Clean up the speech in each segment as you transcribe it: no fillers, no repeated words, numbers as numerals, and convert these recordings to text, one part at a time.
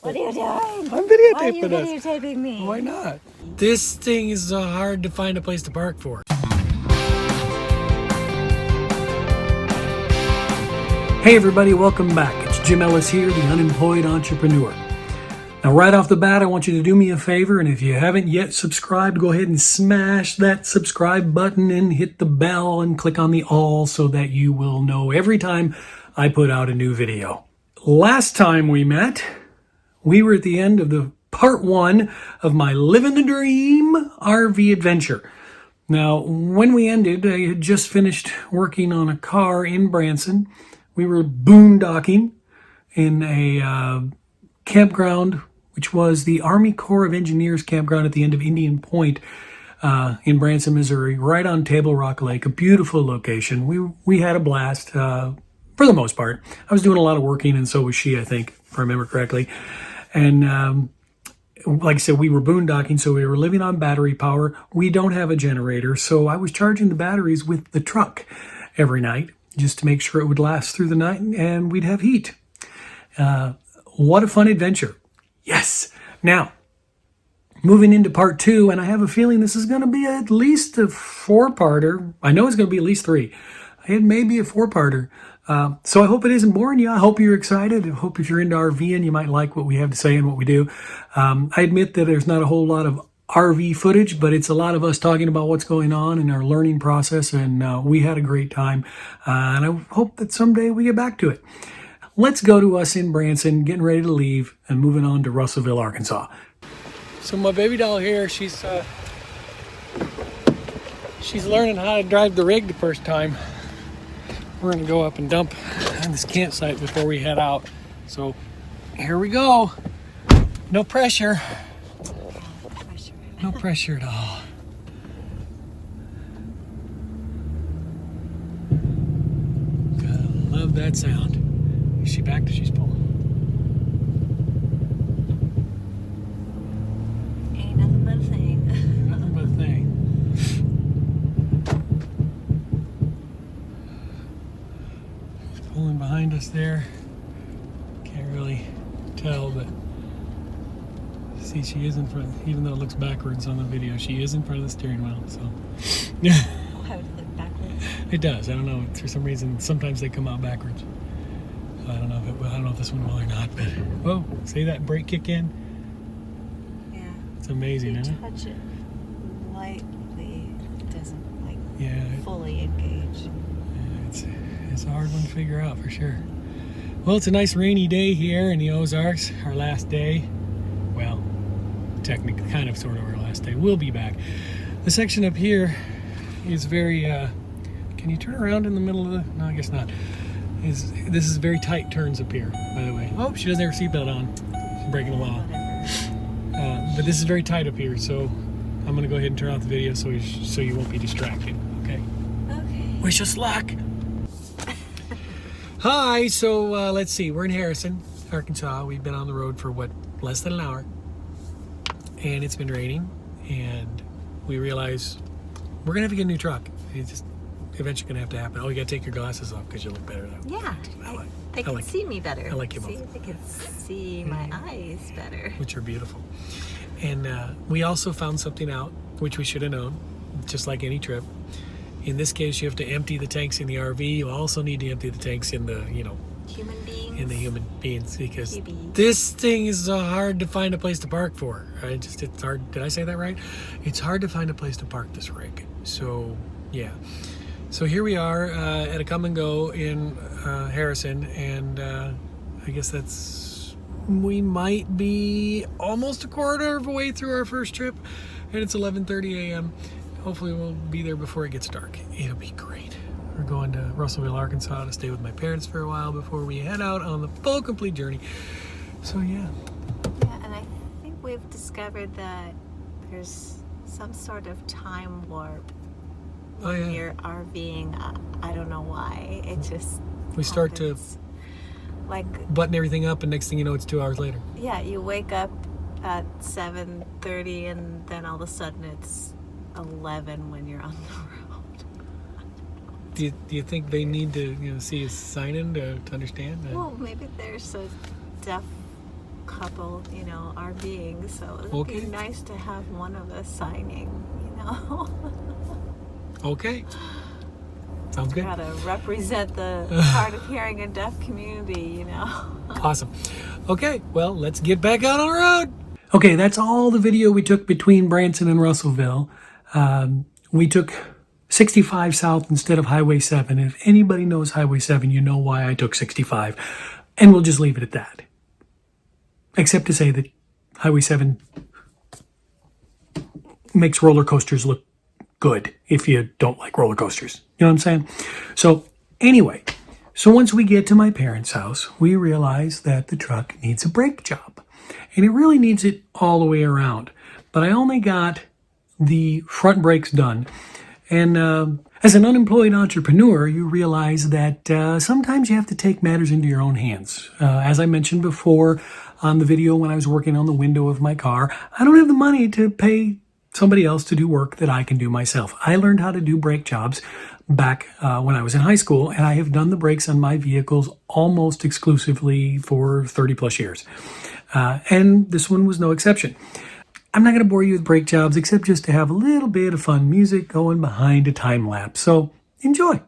What are you doing? I'm videotaping Why are you us. videotaping me? Why not? This thing is hard to find a place to park for. Hey everybody, welcome back. It's Jim Ellis here, the unemployed entrepreneur. Now right off the bat, I want you to do me a favor, and if you haven't yet subscribed, go ahead and smash that subscribe button and hit the bell and click on the all so that you will know every time I put out a new video. Last time we met, we were at the end of the part one of my Livin' the Dream RV adventure. Now, when we ended, I had just finished working on a car in Branson. We were boondocking in a campground, which was the Army Corps of Engineers campground at the end of Indian Point in Branson, Missouri, right on Table Rock Lake, a beautiful location. We had a blast for the most part. I was doing a lot of working, and so was she, I think, if I remember correctly. And like I said, we were boondocking, so we were living on battery power. We don't have a generator, so I was charging the batteries with the truck every night just to make sure it would last through the night and we'd have heat. What a fun adventure. Yes. Now, moving into part two, and I have a feeling this is going to be at least a four-parter. I know it's going to be at least three. It may be a four-parter. So I hope it isn't boring you. I hope you're excited. I hope if you're into RVing, you might like what we have to say and what we do. I admit that there's not a whole lot of RV footage, but it's a lot of us talking about what's going on in our learning process, and we had a great time. And I hope that someday we get back to it. Let's go to us in Branson, getting ready to leave, and moving on to Russellville, Arkansas. So my baby doll here, she's learning how to drive the rig the first time. We're gonna go up and dump on this campsite before we head out. So here we go. No pressure. No pressure at all. Gotta love that sound. Is she back? She's pulling. Ain't nothing but a thing. Nothing but a thing. She's pulling behind us there. Can't really tell, but see, she is in front, even though it looks backwards on the video, she is in front of the steering wheel, so. Why would it look backwards? It does. I don't know. For some reason, sometimes they come out backwards. So I don't know if this one will or not, but whoa, see that brake kick in? Yeah. It's amazing, If you isn't it? touch it lightly, it doesn't like Yeah, fully engage. it's a hard one to figure out for sure. Well, it's a nice rainy day here in the Ozarks, our last day. Well, technically, kind of, sort of our last day. We'll be back. The section up here is very, can you turn around in the middle of the, no, I guess not. This is very tight turns up here, by the way. Oh, she doesn't have her seatbelt on. She's breaking the law. But this is very tight up here, so I'm going to go ahead and turn off the video so you won't be distracted, okay? Okay. Wish us luck. Hi, so let's see. We're in Harrison, Arkansas. We've been on the road for, what, less than an hour. And it's been raining, and we realize we're going to have to get a new truck. It's just eventually going to have to happen. Oh, you got to take your glasses off because you look better that way. Yeah. They can see me better. I like you See, both. they can see my eyes better. Which are beautiful. And we also found something out, which we should have known, just like any trip. In this case, you have to empty the tanks in the RV. You also need to empty the tanks in the, Human beings. in the human beings, because Babies. this thing is hard to find a place to park for. It's hard. Did I say that right? It's hard to find a place to park this rig. So, yeah. So here we are at a come and go in Harrison, and I guess we might be almost a quarter of a way through our first trip, and it's 11:30 a.m. Hopefully we'll be there before it gets dark. It'll be great. We're going to Russellville, Arkansas to stay with my parents for a while before we head out on the full complete journey. So yeah. Yeah, and I think we've discovered that there's some sort of time warp when you're RVing. I don't know why. It just We start to like button everything up, and next thing you know, it's 2 hours later. yeah, you wake up at 7:30 and then all of a sudden it's 11 when you're on the road. Do you think they need to see a sign in to understand? Well, maybe there's a deaf couple, you know, RVing, so it'd Okay. be nice to have one of us signing, you know. Okay. Sounds good. Gotta represent the hard of hearing and deaf community, you know. Awesome. Okay, well, let's get back out on the road. Okay, that's all the video we took between Branson and Russellville. We took 65 south instead of Highway 7. If anybody knows Highway 7, you know why I took 65. And we'll just leave it at that. Except to say that Highway 7 makes roller coasters look good if you don't like roller coasters. You know what I'm saying? So anyway, so once we get to my parents' house, we realize that the truck needs a brake job. And it really needs it all the way around. But I only got the front brakes done. And as an unemployed entrepreneur, you realize that sometimes you have to take matters into your own hands. As I mentioned before on the video when I was working on the window of my car, I don't have the money to pay somebody else to do work that I can do myself. I learned how to do brake jobs back when I was in high school, and I have done the brakes on my vehicles almost exclusively for 30 plus years. And this one was no exception. I'm not going to bore you with brake jobs except just to have a little bit of fun music going behind a time lapse. So enjoy.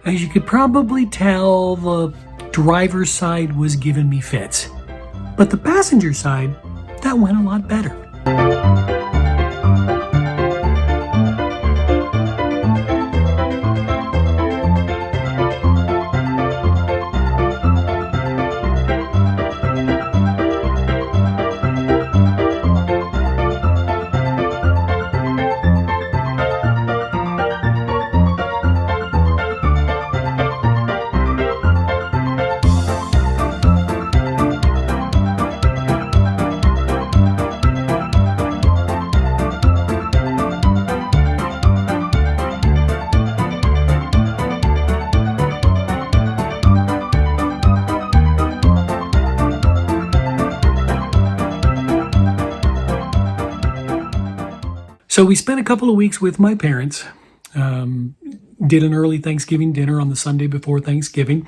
As you could probably tell, the driver's side was giving me fits. But the passenger side, that went a lot better. So we spent a couple of weeks with my parents, did an early Thanksgiving dinner on the Sunday before Thanksgiving.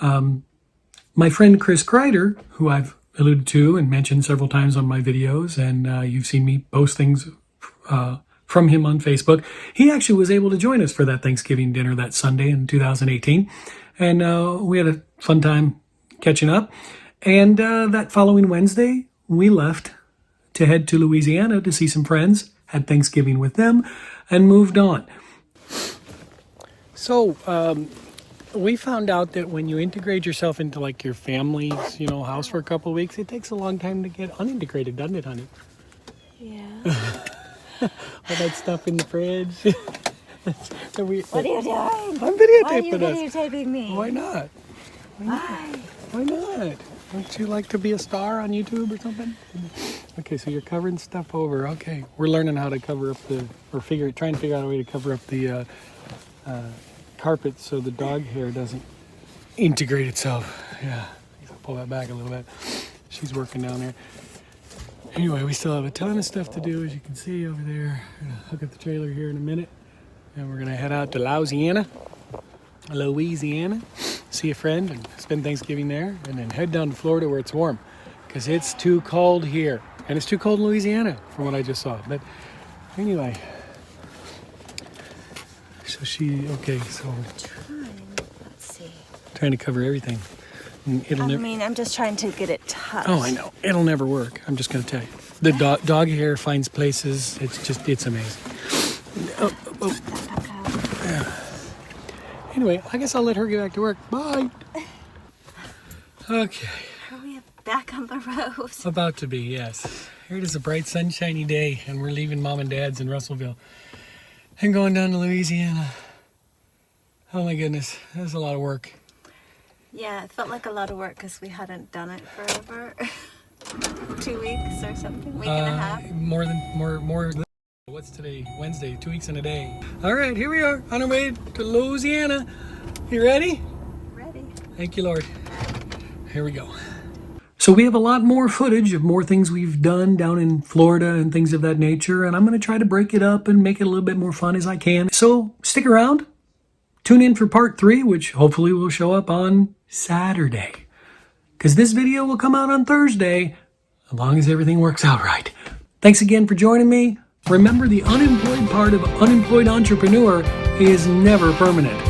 My friend Chris Kreider, who I've alluded to and mentioned several times on my videos, and you've seen me post things from him on Facebook, he actually was able to join us for that Thanksgiving dinner that Sunday in 2018. And we had a fun time catching up. And that following Wednesday, we left to head to Louisiana to see some friends, had Thanksgiving with them, and moved on. So we found out that when you integrate yourself into like your family's, house for a couple of weeks, it takes a long time to get unintegrated, doesn't it, honey? Yeah. All that stuff in the fridge. What are you doing? I'm videotaping Why are you us. videotaping me? Why not? Why not? Don't you like to be a star on YouTube or something? Okay, so you're covering stuff over. Okay, we're learning how to cover up trying to figure out a way to cover up the carpet so the dog hair doesn't integrate itself. Yeah, I'll pull that back a little bit. She's working down there. Anyway, we still have a ton of stuff to do, as you can see over there. We're gonna hook up the trailer here in a minute, and we're gonna head out to Louisiana, see a friend and spend Thanksgiving there, and then head down to Florida where it's warm, because it's too cold here, and it's too cold in Louisiana from what I just saw. But anyway, so Let's see. trying to cover everything. And it'll I mean, I'm just trying to get it tucked. Oh, I know. It'll never work. I'm just going to tell you. The dog hair finds places. It's amazing. Yeah. Anyway, I guess I'll let her get back to work. Bye. Okay. Are we back on the road? About to be, yes. Here it is, a bright, sunshiny day, and we're leaving Mom and Dad's in Russellville and going down to Louisiana. Oh my goodness, that was a lot of work. Yeah, it felt like a lot of work because we hadn't done it forever. 2 weeks or something, week and a half. More. What's today? Wednesday, 2 weeks and a day. All right, here we are on our way to Louisiana. You ready? Ready. Thank you, Lord. Here we go. So we have a lot more footage of more things we've done down in Florida and things of that nature, and I'm going to try to break it up and make it a little bit more fun as I can. So stick around. Tune in for part 3, which hopefully will show up on Saturday. Because this video will come out on Thursday, as long as everything works out right. Thanks again for joining me. Remember, the unemployed part of unemployed entrepreneur is never permanent.